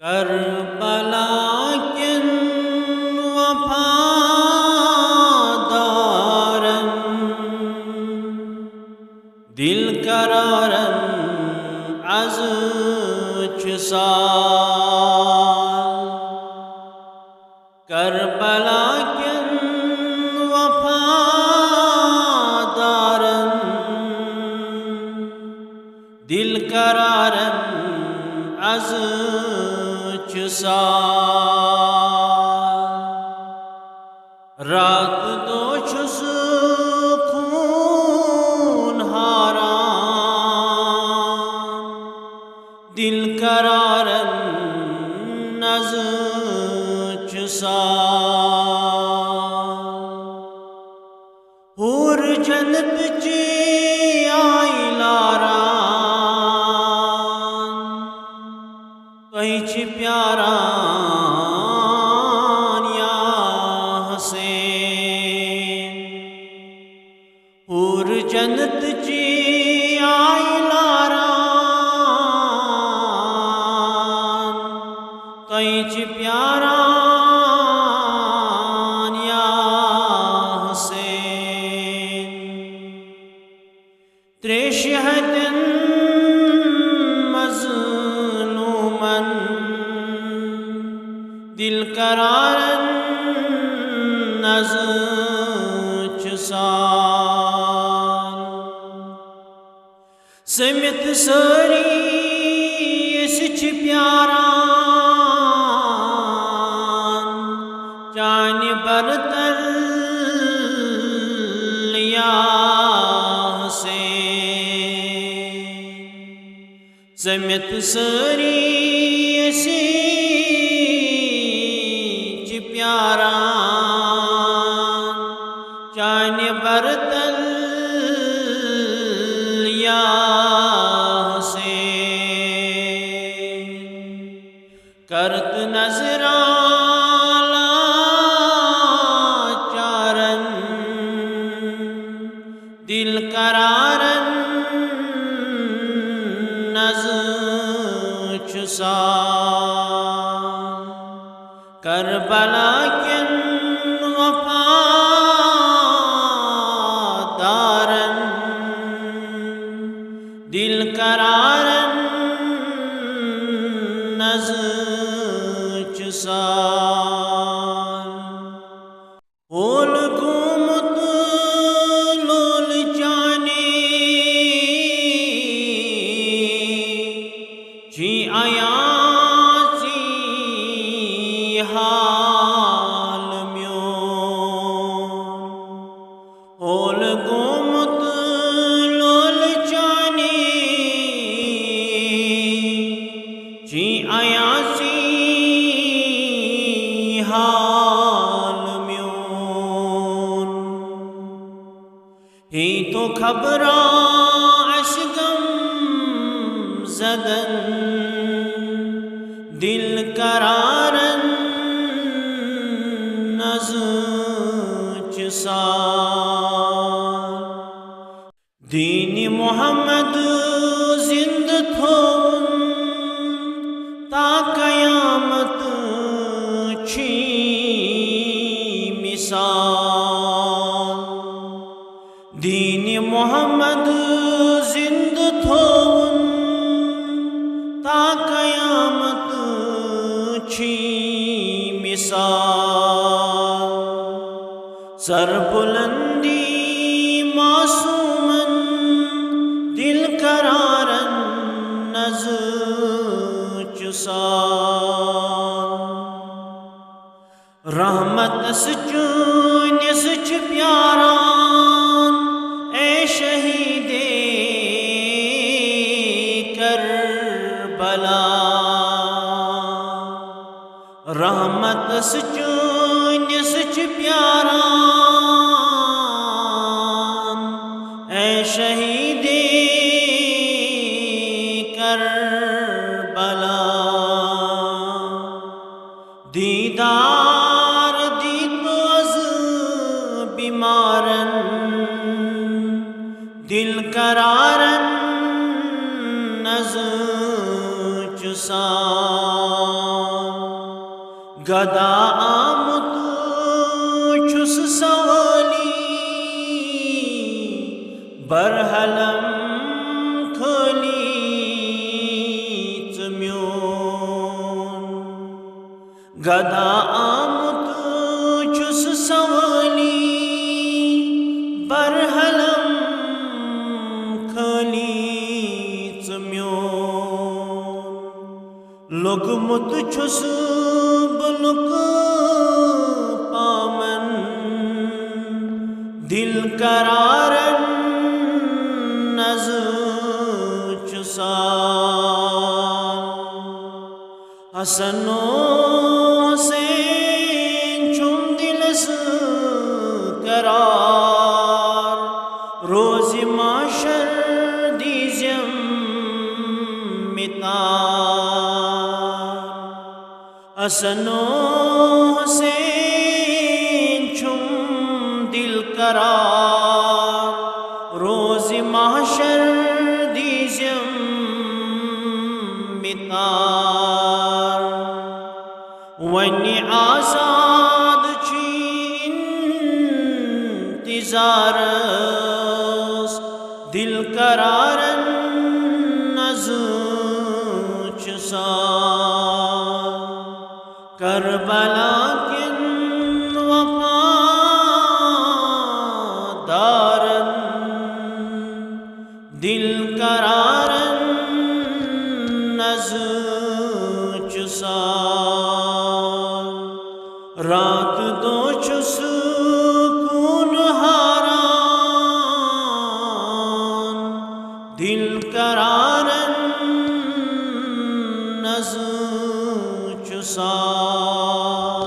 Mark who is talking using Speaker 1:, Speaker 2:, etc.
Speaker 1: Karbala किन वफादारन दिल करारन az çı sal Karbala किन वफादारन दिल करारन az çı sal रात दो छुस खून हारान दिल करारन az çı sal hur jannat ची आईलारान कहीं ची प्यारान या हसेन हूर जन्नत ची आईलारान कहीं ची प्यारान या हसेन त्रेशहदन मज़लूमन दिल करारन az çı sal semit sari eş प्यारान जाने बरतल या semit sari eş प्यारान जाने बरतल या करत नजराला चारन दिल करारन az çı sal करबला किन वफादारन दिल करारन az çı sal ओल घूमत लोल जाने जी आया हाल म्योन ओल गोमत लोल जाने जी आयासी हाल म्योन ही तो खबरा अशगम जदन दिल करारन az çı sal dini Muhammed zind thon ta kıyamet çi misal dini Muhammed zind thon ta kıyamet çi misal sir बुलंदी मासूमन दिल करारन az çı sal रहमत सचूनिस च प्यारान ए शहीदे करबला रहमत सचूनिस च प्यारान ए शहीदे करबला दीदार दी तो az बीमारन दिल करारन az çı sal गदा आमुत छुस सवाली बरहलम खली म्योन गदा आमुत छुस सवाली बरहलम खली म्योन लोगमुत छुस बुलुक पामन दिल करारन नज चुसान हसनो से चुम दिलस करार रोज़ि माशर दीज़म मितार हसनो से चुम दिल करार रोज़ि माशर दीज़म मितार वनी आज़ाद इंतज़ारस दिल करारन नज़ चुसान करबला किन वफ़ादारन दिल करारन नज़ चुसान रात दो चुस कून हारान दिल करारन नज़ चुसान।